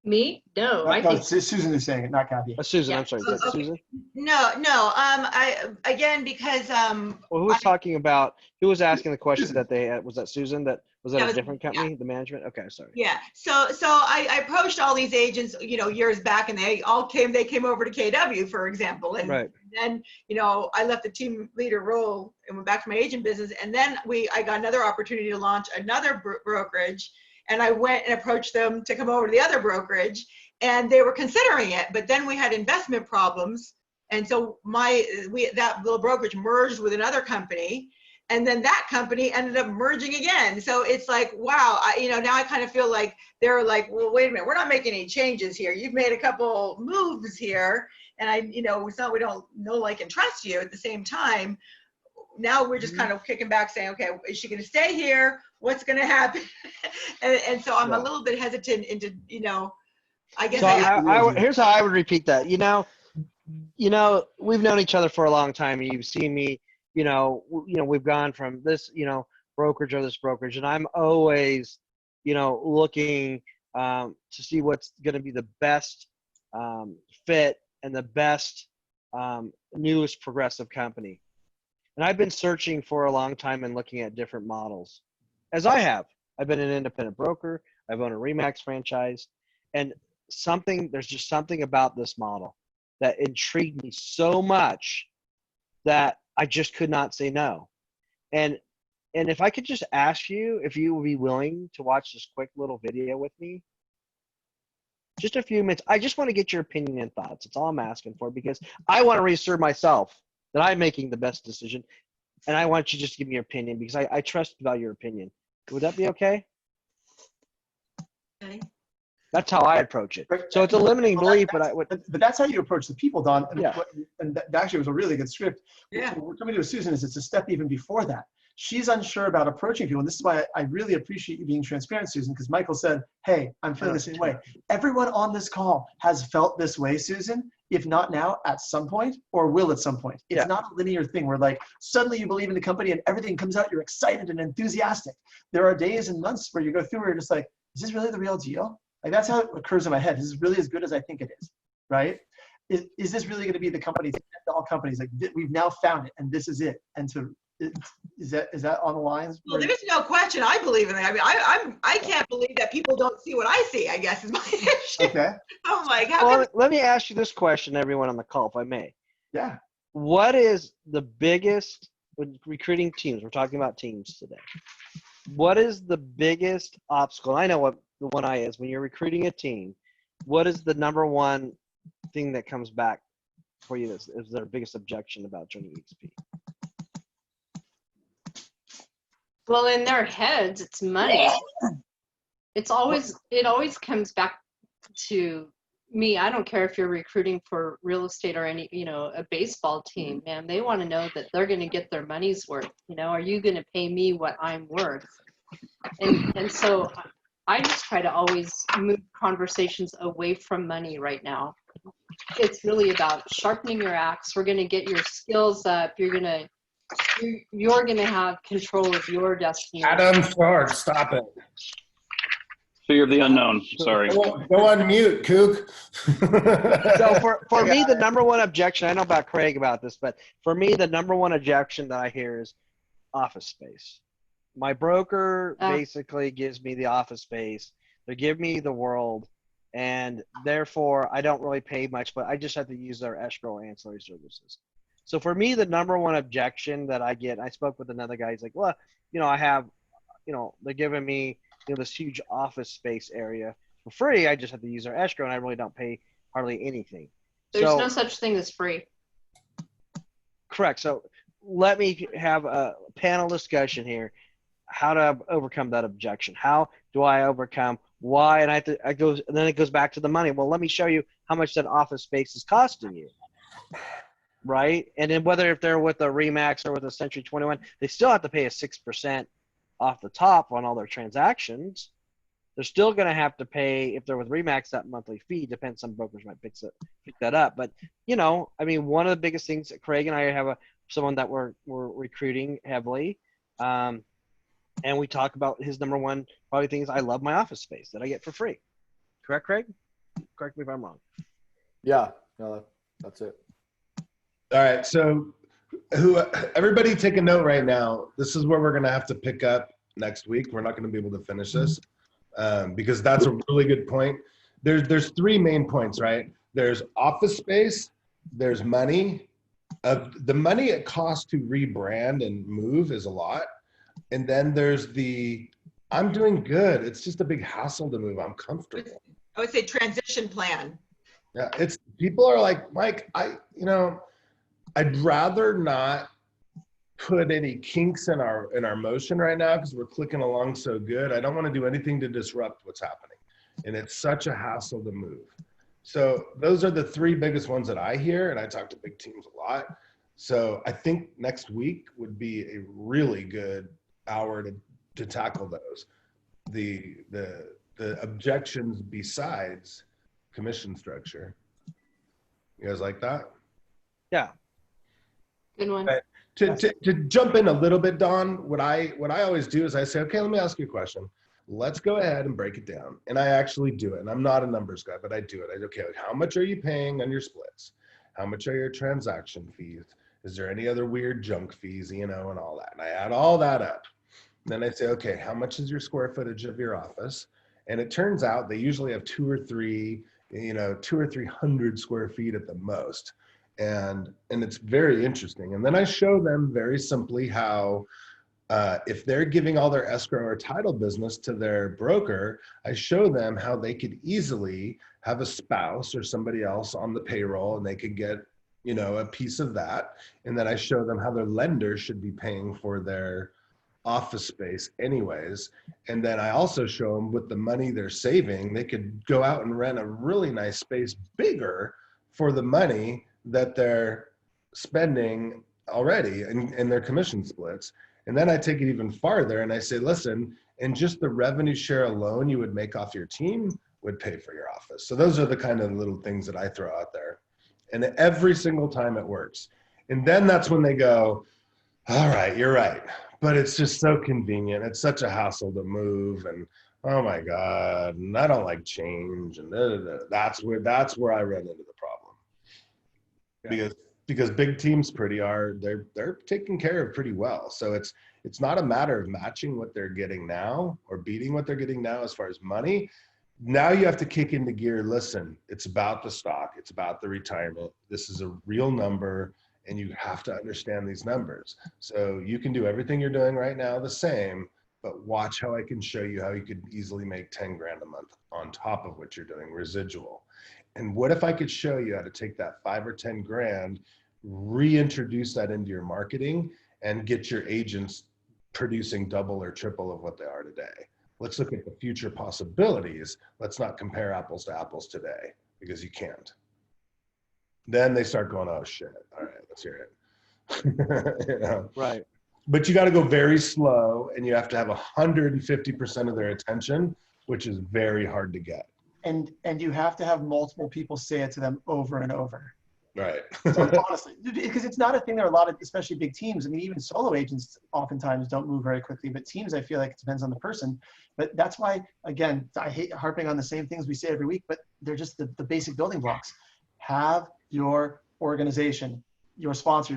Me? No, I No, think Susan is saying it, not Kathy. Susan, Yeah. I'm sorry. Is that Okay. Susan? No, I again because Well, who was talking about? Who was asking the question Susan. that they had? Was that Susan? That was that That a was different me, yeah. company? The management? Okay, sorry. Yeah. So I approached all these agents, years back, and they came over to KW, for example. And Right. then, I left the team leader role and went back to my agent business. And then I got another opportunity to launch another brokerage, and I went and approached them to come over to the other brokerage, and they were considering it. But then we had investment problems. And so that little brokerage merged with another company. And then that company ended up merging again. So it's like, wow, now I kind of feel like they're like, well, wait a minute, we're not making any changes here. You've made a couple moves here. And it's not, we don't know, like, and trust you at the same time. Now we're just kind of kicking back saying, okay, is she going to stay here? What's going to happen? and so I'm a little bit hesitant into, I guess. So here's how I would repeat that. We've known each other for a long time, and you've seen me. We've gone from this, brokerage or this brokerage, and I'm always, looking to see what's going to be the best fit and the best newest progressive company. And I've been searching for a long time and looking at different models, as I have. I've been an independent broker. I've owned a Remax franchise, and there's just something about this model that intrigued me so much that I just could not say no. And if I could just ask you if you would be willing to watch this quick little video with me, just a few minutes. I just want to get your opinion and thoughts. That's all I'm asking for, because I want to reassure myself that I'm making the best decision. And I want you just to give me your opinion, because I trust about your opinion. Would that be okay? Okay. That's how I approach it. So it's a limiting belief, but that's how you approach the people, Don. And, Yeah. That actually was a really good script. Yeah. What we're coming to with Susan is it's a step even before that. She's unsure about approaching people. And this is why I really appreciate you being transparent, Susan, because Michael said, hey, I'm feeling the same way. Everyone on this call has felt this way, Susan, if not now, at some point, or will at some point. It's not a linear thing where, like, suddenly you believe in the company and everything comes out, you're excited and enthusiastic. There are days and months where you go through where you're just like, is this really the real deal? Like, that's how it occurs in my head. Is this really as good as I think it is, right? Is this really going to be the company's all companies? Like, we've now found it, and this is it. And so, is that on the lines? Well, there's no question. I believe in it. I mean, I can't believe that people don't see what I see, I guess, is my issue. Okay. I'm like, let me ask you this question, everyone on the call, if I may. Yeah. What is the biggest, when recruiting teams, we're talking about teams today, what is the biggest obstacle? I know what the one I is when you're recruiting a team. What is the number one thing that comes back for you is their biggest objection about joining EXP? well, in their heads, it's money. It always comes back to me. I don't care if you're recruiting for real estate or any, a baseball team, man. They want to know that they're going to get their money's worth. Are you going to pay me what I'm worth? And so I just try to always move conversations away from money right now. It's really about sharpening your axe. We're going to get your skills up. You're going to have control of your destiny. Adam Shard, stop it. Fear of the unknown. Sorry. Go on mute, kook. So for me, the number one objection, I know about Craig about this, but for me, the number one objection that I hear is office space. My broker basically gives me the office space. They give me the world, and therefore I don't really pay much, but I just have to use their escrow ancillary services. So for me, the number one objection that I get, I spoke with another guy, he's like, well, I have, they're giving me, this huge office space area for free. I just have to use their escrow, and I really don't pay hardly anything. There's no such thing as free. Correct. So let me have a panel discussion here. How to overcome that objection? How do I overcome why? And then it goes back to the money. Well, let me show you how much that office space is costing you. Right. And then whether if they're with a Remax or with a Century 21, they still have to pay a 6% off the top on all their transactions. They're still going to have to pay, if they're with Remax, that monthly fee. Depends, some brokers might pick that up. But, you know, I mean, one of the biggest things, Craig and I have someone that we're recruiting heavily. And we talk about his number one probably thing is I love my office space that I get for free. Correct, Craig? Correct me if I'm wrong. Yeah, no, that's it. All right. So everybody take a note right now. This is where we're going to have to pick up next week. We're not going to be able to finish this because that's a really good point. There's three main points, right? There's office space, there's money. The money it costs to rebrand and move is a lot. And then there's I'm doing good. It's just a big hassle to move. I'm comfortable. I would say transition plan. Yeah, people are like, Mike, I'd rather not put any kinks in our motion right now because we're clicking along so good. I don't want to do anything to disrupt what's happening. And it's such a hassle to move. So those are the three biggest ones that I hear, and I talk to big teams a lot. So I think next week would be a really good hour to tackle those. The objections besides commission structure. You guys like that? Yeah. Good one. Right. To jump in a little bit, Don, what I always do is I say, okay, let me ask you a question. Let's go ahead and break it down. And I actually do it. And I'm not a numbers guy, but I do it. Okay, how much are you paying on your splits? How much are your transaction fees? Is there any other weird junk fees, and all that? And I add all that up. And then I say, okay, how much is your square footage of your office? And it turns out they usually have 200 or 300 square feet at the most. And it's very interesting. And then I show them very simply how if they're giving all their escrow or title business to their broker, I show them how they could easily have a spouse or somebody else on the payroll and they could get, a piece of that. And then I show them how their lender should be paying for their office space anyways. And then I also show them with the money they're saving, they could go out and rent a really nice space bigger for the money that they're spending already in their commission splits. And then I take it even farther and I say, listen, and just the revenue share alone you would make off your team would pay for your office. So those are the kind of little things that I throw out there. And every single time it works. And then that's when they go, all right, you're right. But it's just so convenient. It's such a hassle to move. And oh my God, and I don't like change. And that's where I run into the problem. Yeah. Because big teams they're taken care of pretty well. So it's not a matter of matching what they're getting now or beating what they're getting now as far as money. Now you have to kick into gear. Listen, it's about the stock. It's about the retirement. This is a real number and you have to understand these numbers. So you can do everything you're doing right now the same, but watch how I can show you how you could easily make 10 grand a month on top of what you're doing, residual. And what if I could show you how to take that 5 or 10 grand, reintroduce that into your marketing and get your agents producing double or triple of what they are today? Let's look at the future possibilities. Let's not compare apples to apples today because you can't. Then they start going, oh shit, all right, let's hear it. Right. But you got to go very slow and you have to have 150% of their attention, which is very hard to get. And you have to have multiple people say it to them over and over. Right. So honestly, because it's not a thing. There are a lot of, especially big teams. I mean, even solo agents oftentimes don't move very quickly, but teams, I feel like it depends on the person. But that's why, again, I hate harping on the same things we say every week, but they're just the basic building blocks. Have your organization, your sponsor,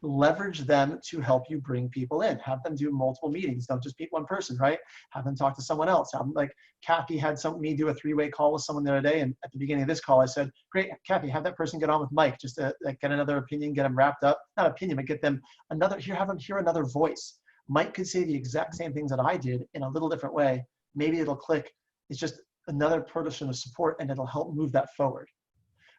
leverage them to help you bring people in. Have them do multiple meetings. Don't just meet one person, right? Have them talk to someone else. Have them, like Kathy had me do a 3-way call with someone the other day. And at the beginning of this call, I said, great, Kathy, have that person get on with Mike, just to get another opinion, get them wrapped up. Not opinion, but get them have them hear another voice. Mike could say the exact same things that I did in a little different way. Maybe it'll click. It's just another person of support and it'll help move that forward.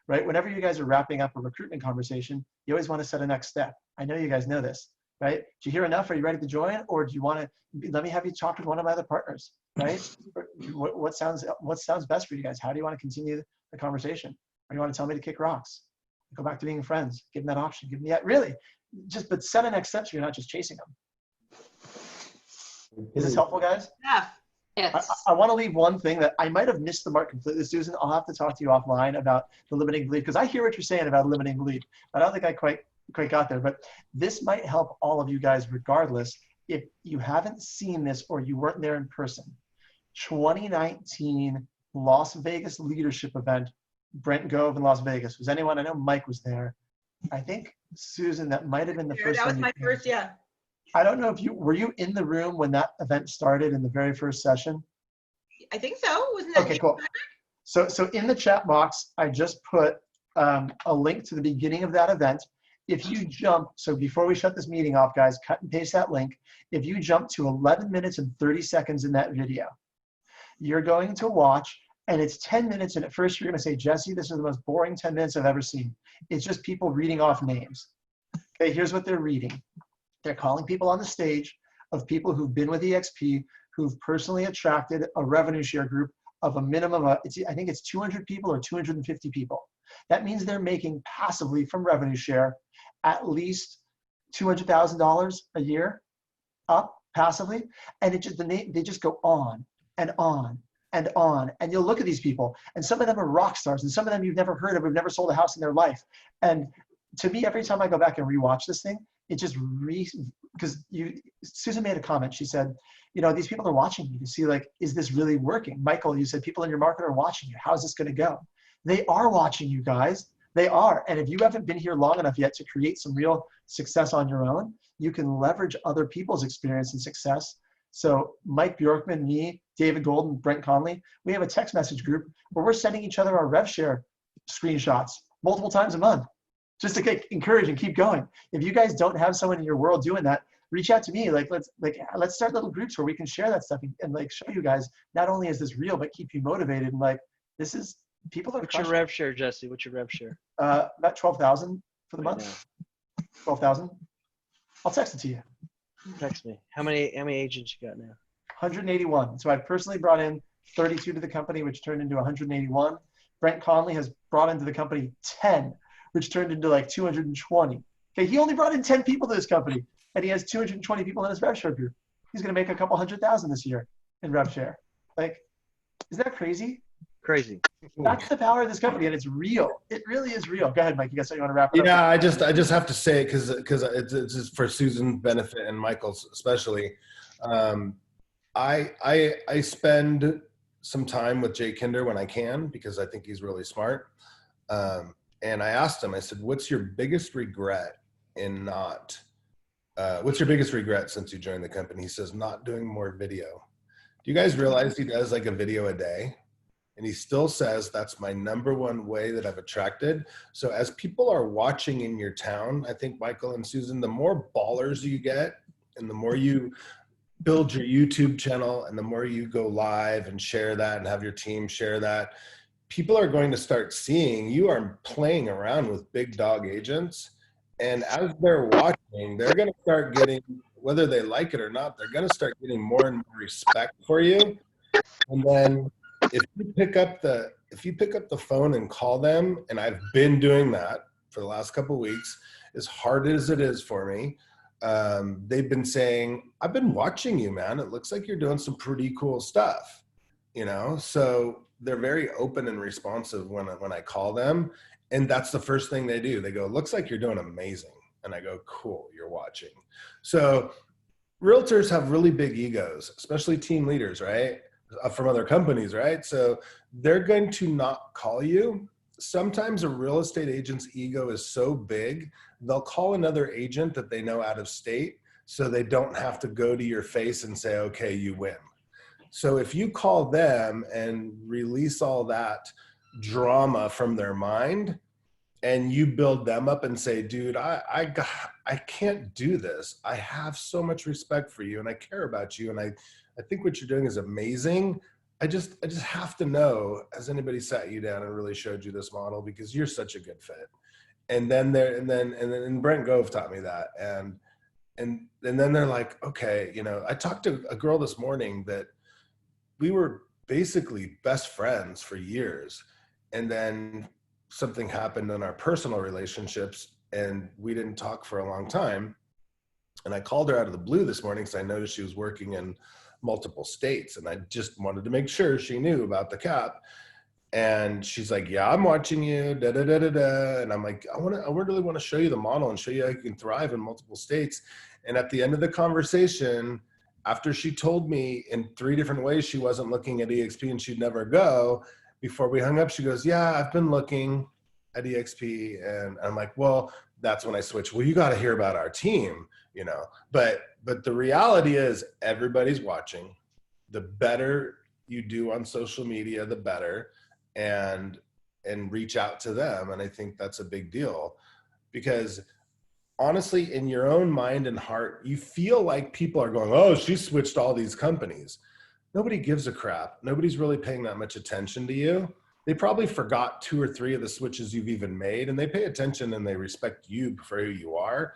Right? Whenever you guys are wrapping up a recruitment conversation, you always want to set a next step. I know you guys know this, right? Did you hear enough? Are you ready to join? Or do you want to, let me have you talk with one of my other partners, right? What sounds best for you guys? How do you want to continue the conversation? Or you want to tell me to kick rocks? Go back to being friends, give them that option. Give them that, really. But set a next step so you're not just chasing them. Is this helpful, guys? Yeah. Yes. I want to leave one thing that I might have missed the mark completely, Susan. I'll have to talk to you offline about the limiting belief, because I hear what you're saying about limiting belief. I don't think I quite got there, but this might help all of you guys regardless. If you haven't seen this or you weren't there in person, 2019 Las Vegas leadership event, Brent Gove in Las Vegas. Was anyone? I know Mike was there. I think, Susan, that might have been the first That was one. my first, yeah. I don't know if were you in the room when that event started in the very first session? I think so. Wasn't that Okay, cool. So in the chat box, I just put a link to the beginning of that event. If you jump, so before we shut this meeting off, guys, cut and paste that link. If you jump to 11 minutes and 30 seconds in that video, you're going to watch, and it's 10 minutes, and at first you're going to say, Jesse, this is the most boring 10 minutes I've ever seen. It's just people reading off names. Okay, here's what they're reading. They're calling people on the stage of people who've been with EXP, who've personally attracted a revenue share group of a minimum of, I think it's 200 people or 250 people. That means they're making passively from revenue share at least $200,000 a year up passively. And they just go on and on and on. And you'll look at these people, and some of them are rock stars, and some of them you've never heard of, have never sold a house in their life. And to me, every time I go back and rewatch this thing, it just because Susan made a comment. She said, you know, these people are watching you to see, like, is this really working? Michael, you said people in your market are watching you. How is this going to go? They are watching you guys. They are. And if you haven't been here long enough yet to create some real success on your own, you can leverage other people's experience and success. So Mike Bjorkman, me, David Golden, Brent Conley, we have a text message group where we're sending each other our rev share screenshots multiple times a month, just to encourage and keep going. If you guys don't have someone in your world doing that, reach out to me. Let's start little groups where we can share that stuff and like show you guys not only is this real, but keep you motivated. And like, this is, people are. What's your rev share, Jesse? What's your rev share? About 12,000 for the Right month. 12,000. I'll text it to you. Text me. How many agents you got now? 181. So I personally brought in 32 to the company, which turned into 181. Brent Conley has brought into the company 10, which turned into like 220. Okay, he only brought in 10 people to this company, and he has 220 people in his rev share group. He's going to make a couple 100,000 this year in rev share. Like, isn't that crazy? Crazy. That's the power of this company, and it's real. It really is real. Go ahead, Mike. You guys, you want to wrap it up? Yeah, I just have to say, because it's just for Susan's benefit and Michael's especially. I spend some time with Jay Kinder when I can, because I think he's really smart. And I asked him, I said, what's your biggest regret in not, what's your biggest regret since you joined the company? He says, not doing more video. Do you guys realize he does like a video a day? And he still says, that's my #1 way that I've attracted. So as people are watching in your town, I think, Michael and Susan, the more ballers you get and the more you build your YouTube channel and the more you go live and share that and have your team share that, people are going to start seeing you are playing around with big dog agents. And as they're watching, they're going to start getting, whether they like it or not, they're going to start getting more and more respect for you. And then if you pick up the phone and call them, and I've been doing that for the last couple of weeks, as hard as it is for me, they've been saying, I've been watching you, man. It looks like you're doing some pretty cool stuff, you know? So they're very open and responsive when I call them. And that's the first thing they do. They go, looks like you're doing amazing. And I go, cool, you're watching. So realtors have really big egos, especially team leaders, right? From other companies, right? So they're going to not call you. Sometimes a real estate agent's ego is so big, they'll call another agent that they know out of state so they don't have to go to your face and say, okay, you win. So if you call them and release all that drama from their mind and you build them up and say, dude, I can't do this. I have so much respect for you and I care about you and I think what you're doing is amazing. I just have to know, has anybody sat you down and really showed you this model, because you're such a good fit. And then Brent Gove taught me that. And then they're like, okay, you know, I talked to a girl this morning that we were basically best friends for years. And then something happened in our personal relationships and we didn't talk for a long time. And I called her out of the blue this morning because I noticed she was working in multiple states. And I just wanted to make sure she knew about the cap. And she's like, yeah, I'm watching you, da, da, da, da, da. And I'm like, I really want to show you the model and show you how you can thrive in multiple states. And at the end of the conversation, after she told me in 3 different ways she wasn't looking at EXP and she'd never go, before we hung up, she goes, yeah, I've been looking at EXP. And I'm like, well, that's when I switched. Well, you got to hear about our team, you know, but the reality is everybody's watching. The better you do on social media, the better. And reach out to them. And I think that's a big deal, because honestly, in your own mind and heart, you feel like people are going, oh, she switched all these companies. Nobody gives a crap. Nobody's really paying that much attention to you. They probably forgot 2 or 3 of the switches you've even made, and they pay attention and they respect you for who you are.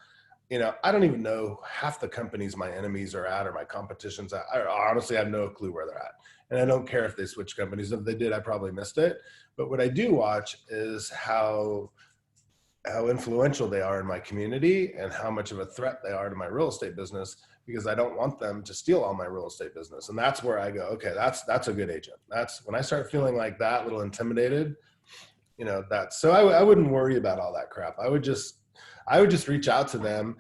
You know, I don't even know half the companies my enemies are at or my competition's at. I honestly have no clue where they're at. And I don't care if they switch companies. If they did, I probably missed it. But what I do watch is how influential they are in my community and how much of a threat they are to my real estate business, because I don't want them to steal all my real estate business. And that's where I go, okay, that's a good agent. That's when I start feeling like that, a little intimidated, you know, so I wouldn't worry about all that crap. I would just reach out to them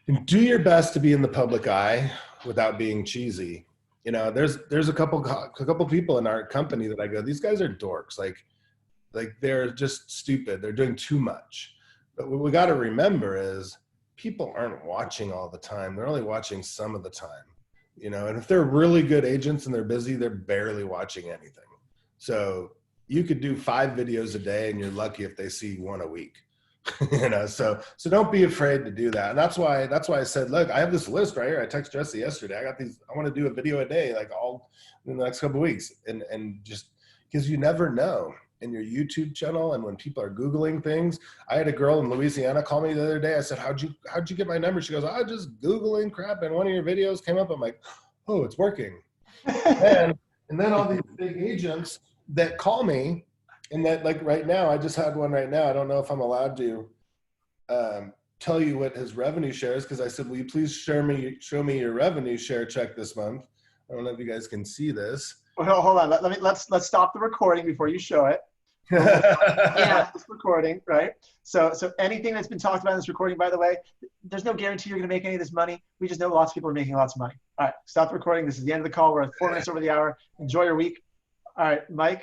and do your best to be in the public eye without being cheesy. You know, there's a couple people in our company that I go, these guys are dorks. Like they're just stupid. They're doing too much. But what we got to remember is people aren't watching all the time. They're only watching some of the time, you know, and if they're really good agents and they're busy, they're barely watching anything. So you could do 5 videos a day and you're lucky if they see 1 a week. You know, so don't be afraid to do that. And that's why I said, look, I have this list right here. I texted Jesse yesterday. I got these, I want to do a video a day, like all in the next couple of weeks. And just because you never know in your YouTube channel. And when people are Googling things, I had a girl in Louisiana call me the other day. I said, how'd you get my number? She goes, I was just Googling crap and one of your videos came up. I'm like, oh, it's working. and then all these big agents that call me. And that, like right now, I just had one right now. I don't know if I'm allowed to tell you what his revenue share is, because I said, will you please show me your revenue share check this month? I don't know if you guys can see this. Well, hold on. Let's stop the recording before you show it. Yeah. This recording, right? So anything that's been talked about in this recording, by the way, there's no guarantee you're going to make any of this money. We just know lots of people are making lots of money. All right, stop the recording. This is the end of the call. We're at 4 minutes over the hour. Enjoy your week. All right, Mike.